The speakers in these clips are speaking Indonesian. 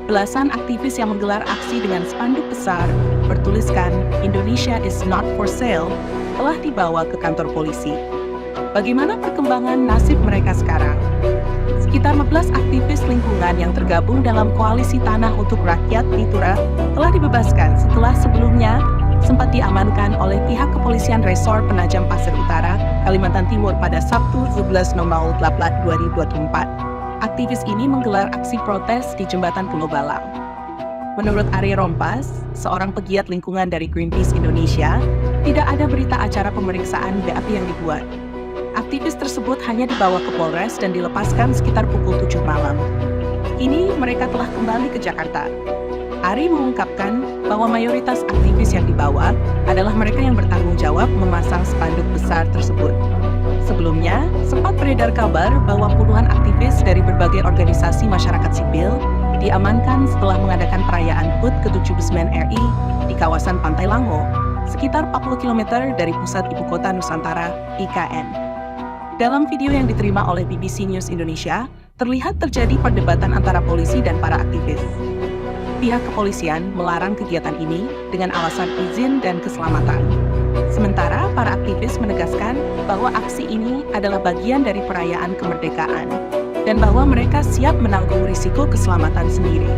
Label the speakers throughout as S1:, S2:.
S1: belasan aktivis yang menggelar aksi dengan spanduk besar bertuliskan "Indonesia is not for sale" telah dibawa ke kantor polisi. Bagaimana perkembangan nasib mereka sekarang? Sekitar 15 aktivis lingkungan yang tergabung dalam koalisi Tanah untuk Rakyat Nitura telah dibebaskan setelah sebelumnya sempat diamankan oleh pihak kepolisian Resor Penajam Pasir Utara, Kalimantan Timur pada Sabtu 17 November 2024. Aktivis ini menggelar aksi protes di Jembatan Pulau Balang. Menurut Ari Rompas, seorang pegiat lingkungan dari Greenpeace Indonesia, tidak ada berita acara pemeriksaan BAP yang dibuat. Aktivis tersebut hanya dibawa ke Polres dan dilepaskan sekitar pukul 7 malam. Kini mereka telah kembali ke Jakarta. Ari mengungkapkan bahwa mayoritas aktivis yang dibawa adalah mereka yang bertanggung jawab memasang spanduk besar tersebut. Sebelumnya, sempat beredar kabar bahwa puluhan aktivis dari berbagai organisasi masyarakat sipil diamankan setelah mengadakan perayaan HUT ke-79 RI di kawasan Pantai Lango, sekitar 40 km dari pusat ibu kota Nusantara, IKN. Dalam video yang diterima oleh BBC News Indonesia, terlihat terjadi perdebatan antara polisi dan para aktivis. Pihak kepolisian melarang kegiatan ini dengan alasan izin dan keselamatan. Sementara para aktivis menegaskan bahwa aksi ini adalah bagian dari perayaan kemerdekaan dan bahwa mereka siap menanggung risiko keselamatan sendiri.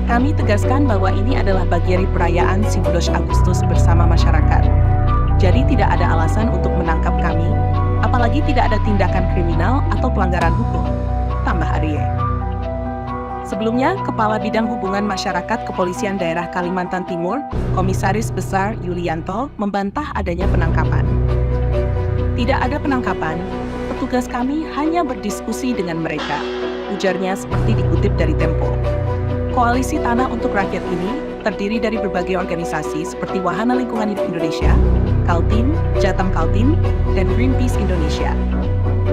S1: Kami tegaskan bahwa ini adalah bagian dari perayaan 17 Agustus bersama masyarakat. Jadi tidak ada alasan untuk menangkap kami, apalagi tidak ada tindakan kriminal atau pelanggaran hukum, tambah Arye. Sebelumnya, Kepala Bidang Hubungan Masyarakat Kepolisian Daerah Kalimantan Timur, Komisaris Besar Yulianto, membantah adanya penangkapan. Tidak ada penangkapan, petugas kami hanya berdiskusi dengan mereka, ujarnya seperti dikutip dari Tempo. Koalisi Tanah untuk Rakyat ini terdiri dari berbagai organisasi seperti Wahana Lingkungan Hidup Indonesia, Kaltim, Jatam Kaltim, dan Greenpeace Indonesia.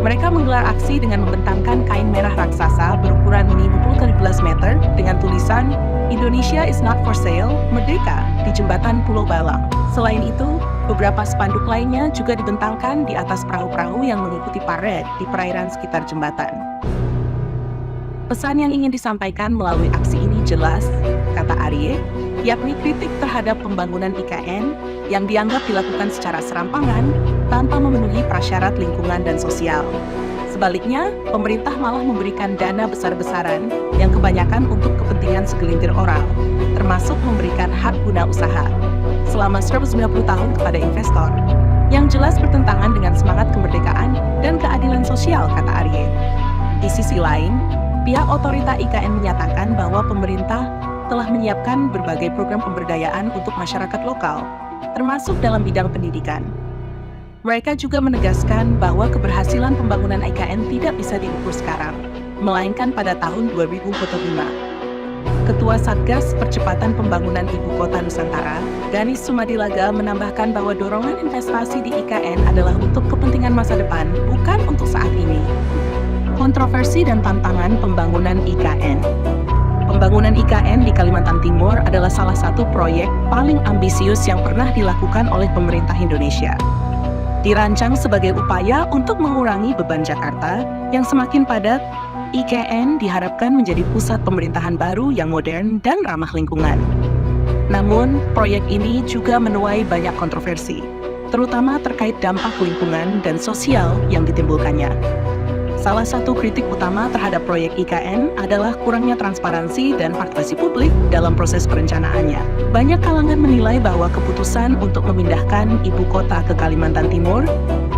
S1: Mereka menggelar aksi dengan membentangkan kain merah raksasa berukuran 50x12 meter dengan tulisan "Indonesia is not for sale, Merdeka" di Jembatan Pulau Balang. Selain itu, beberapa spanduk lainnya juga dibentangkan di atas perahu-perahu yang mengikuti parade di perairan sekitar jembatan. Pesan yang ingin disampaikan melalui aksi ini jelas, kata Arye, yakni kritik terhadap pembangunan IKN yang dianggap dilakukan secara serampangan tanpa memenuhi prasyarat lingkungan dan sosial. Sebaliknya, pemerintah malah memberikan dana besar-besaran yang kebanyakan untuk kepentingan segelintir orang, termasuk memberikan hak guna usaha selama 190 tahun kepada investor, yang jelas bertentangan dengan semangat kemerdekaan dan keadilan sosial, kata Arye. Di sisi lain, pihak otorita IKN menyatakan bahwa pemerintah telah menyiapkan berbagai program pemberdayaan untuk masyarakat lokal, termasuk dalam bidang pendidikan. Mereka juga menegaskan bahwa keberhasilan pembangunan IKN tidak bisa diukur sekarang, melainkan pada tahun 2045. Ketua Satgas Percepatan Pembangunan Ibu Kota Nusantara, Ganis Sumadilaga, menambahkan bahwa dorongan investasi di IKN adalah untuk kepentingan masa depan, bukan untuk saat ini. Kontroversi dan tantangan pembangunan IKN. Pembangunan IKN di Kalimantan Timur adalah salah satu proyek paling ambisius yang pernah dilakukan oleh pemerintah Indonesia. Dirancang sebagai upaya untuk mengurangi beban Jakarta yang semakin padat, IKN diharapkan menjadi pusat pemerintahan baru yang modern dan ramah lingkungan. Namun, proyek ini juga menuai banyak kontroversi, terutama terkait dampak lingkungan dan sosial yang ditimbulkannya. Salah satu kritik utama terhadap proyek IKN adalah kurangnya transparansi dan partisipasi publik dalam proses perencanaannya. Banyak kalangan menilai bahwa keputusan untuk memindahkan ibu kota ke Kalimantan Timur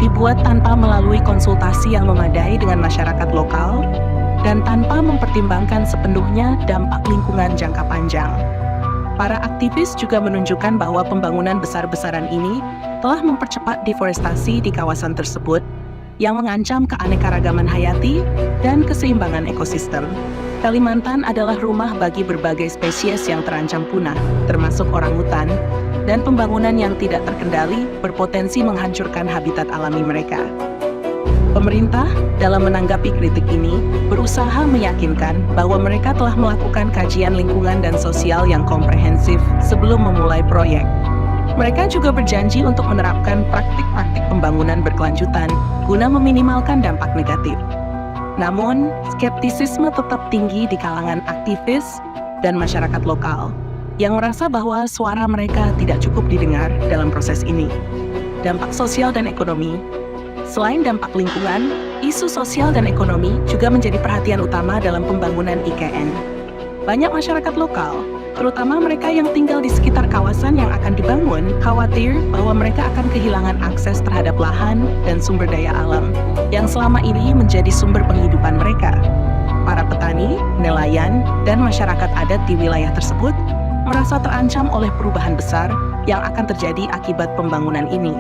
S1: dibuat tanpa melalui konsultasi yang memadai dengan masyarakat lokal dan tanpa mempertimbangkan sepenuhnya dampak lingkungan jangka panjang. Para aktivis juga menunjukkan bahwa pembangunan besar-besaran ini telah mempercepat deforestasi di kawasan tersebut yang mengancam keanekaragaman hayati dan keseimbangan ekosistem. Kalimantan adalah rumah bagi berbagai spesies yang terancam punah, termasuk orangutan, dan pembangunan yang tidak terkendali berpotensi menghancurkan habitat alami mereka. Pemerintah, dalam menanggapi kritik ini, berusaha meyakinkan bahwa mereka telah melakukan kajian lingkungan dan sosial yang komprehensif sebelum memulai proyek. Mereka juga berjanji untuk menerapkan praktik-praktik pembangunan berkelanjutan guna meminimalkan dampak negatif. Namun, skeptisisme tetap tinggi di kalangan aktivis dan masyarakat lokal yang merasa bahwa suara mereka tidak cukup didengar dalam proses ini. Dampak sosial dan ekonomi. Selain dampak lingkungan, isu sosial dan ekonomi juga menjadi perhatian utama dalam pembangunan IKN. Banyak masyarakat lokal, terutama mereka yang tinggal di sekitar kawasan yang akan dibangun, khawatir bahwa mereka akan kehilangan akses terhadap lahan dan sumber daya alam yang selama ini menjadi sumber penghidupan mereka. Para petani, nelayan, dan masyarakat adat di wilayah tersebut merasa terancam oleh perubahan besar yang akan terjadi akibat pembangunan ini.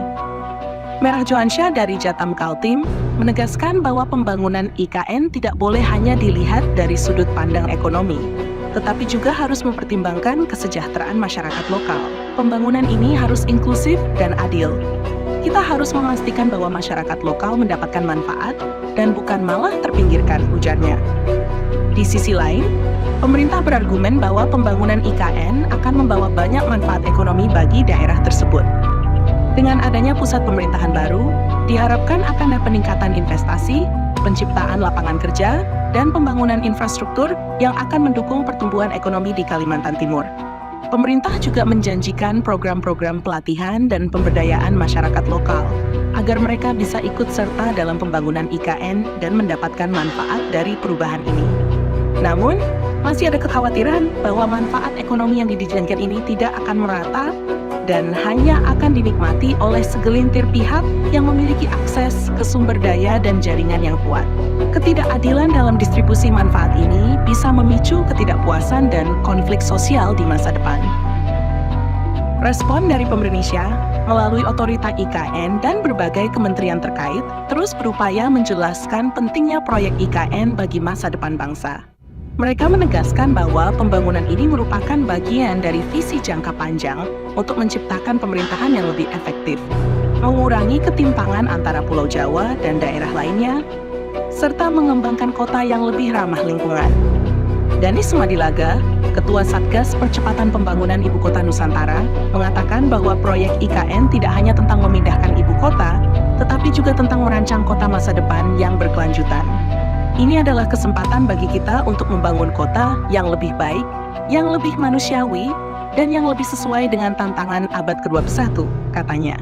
S1: Merah Joansyah dari Jatam Kaltim menegaskan bahwa pembangunan IKN tidak boleh hanya dilihat dari sudut pandang ekonomi, tetapi juga harus mempertimbangkan kesejahteraan masyarakat lokal. Pembangunan ini harus inklusif dan adil. Kita harus memastikan bahwa masyarakat lokal mendapatkan manfaat dan bukan malah terpinggirkan, ujarnya. Di sisi lain, pemerintah berargumen bahwa pembangunan IKN akan membawa banyak manfaat ekonomi bagi daerah tersebut. Dengan adanya pusat pemerintahan baru, diharapkan akan ada peningkatan investasi, penciptaan lapangan kerja, dan pembangunan infrastruktur yang akan mendukung pertumbuhan ekonomi di Kalimantan Timur. Pemerintah juga menjanjikan program-program pelatihan dan pemberdayaan masyarakat lokal agar mereka bisa ikut serta dalam pembangunan IKN dan mendapatkan manfaat dari perubahan ini. Namun, masih ada kekhawatiran bahwa manfaat ekonomi yang dijanjikan ini tidak akan merata dan hanya akan dinikmati oleh segelintir pihak yang memiliki akses ke sumber daya dan jaringan yang kuat. Ketidakadilan dalam distribusi manfaat ini bisa memicu ketidakpuasan dan konflik sosial di masa depan. Respon dari pemerintah melalui otorita IKN dan berbagai kementerian terkait terus berupaya menjelaskan pentingnya proyek IKN bagi masa depan bangsa. Mereka menegaskan bahwa pembangunan ini merupakan bagian dari visi jangka panjang untuk menciptakan pemerintahan yang lebih efektif, mengurangi ketimpangan antara Pulau Jawa dan daerah lainnya, serta mengembangkan kota yang lebih ramah lingkungan. Danis Madilaga, Ketua Satgas Percepatan Pembangunan Ibu Kota Nusantara, mengatakan bahwa proyek IKN tidak hanya tentang memindahkan ibu kota, tetapi juga tentang merancang kota masa depan yang berkelanjutan. Ini adalah kesempatan bagi kita untuk membangun kota yang lebih baik, yang lebih manusiawi, dan yang lebih sesuai dengan tantangan abad ke-21, katanya.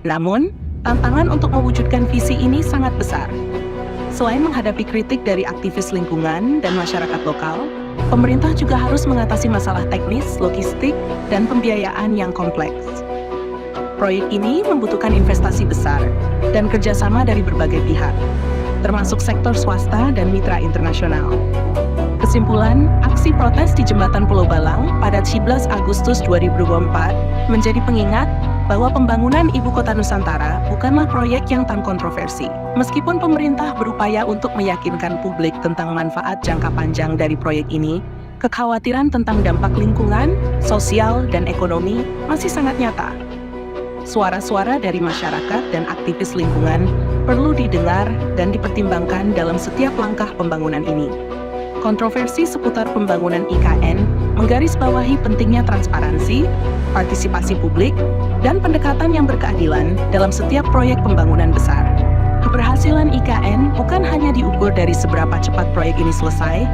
S1: Namun, tantangan untuk mewujudkan visi ini sangat besar. Selain menghadapi kritik dari aktivis lingkungan dan masyarakat lokal, pemerintah juga harus mengatasi masalah teknis, logistik, dan pembiayaan yang kompleks. Proyek ini membutuhkan investasi besar dan kerjasama dari berbagai pihak, termasuk sektor swasta dan mitra internasional. Kesimpulan, aksi protes di Jembatan Pulau Balang pada 11 Agustus 2024 menjadi pengingat bahwa pembangunan Ibu Kota Nusantara bukanlah proyek yang tanpa kontroversi. Meskipun pemerintah berupaya untuk meyakinkan publik tentang manfaat jangka panjang dari proyek ini, kekhawatiran tentang dampak lingkungan, sosial, dan ekonomi masih sangat nyata. Suara-suara dari masyarakat dan aktivis lingkungan perlu didengar dan dipertimbangkan dalam setiap langkah pembangunan ini. Kontroversi seputar pembangunan IKN menggarisbawahi pentingnya transparansi, partisipasi publik, dan pendekatan yang berkeadilan dalam setiap proyek pembangunan besar. Keberhasilan IKN bukan hanya diukur dari seberapa cepat proyek ini selesai,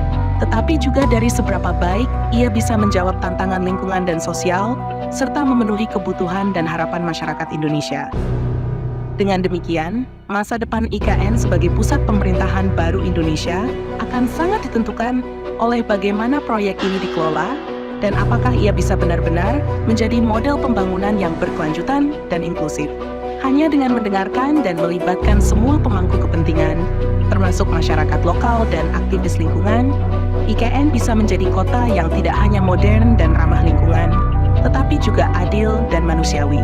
S1: tetapi juga dari seberapa baik ia bisa menjawab tantangan lingkungan dan sosial, serta memenuhi kebutuhan dan harapan masyarakat Indonesia. Dengan demikian, masa depan IKN sebagai pusat pemerintahan baru Indonesia akan sangat ditentukan oleh bagaimana proyek ini dikelola dan apakah ia bisa benar-benar menjadi model pembangunan yang berkelanjutan dan inklusif. Hanya dengan mendengarkan dan melibatkan semua pemangku kepentingan, termasuk masyarakat lokal dan aktivis lingkungan, IKN bisa menjadi kota yang tidak hanya modern dan ramah lingkungan, tetapi juga adil dan manusiawi.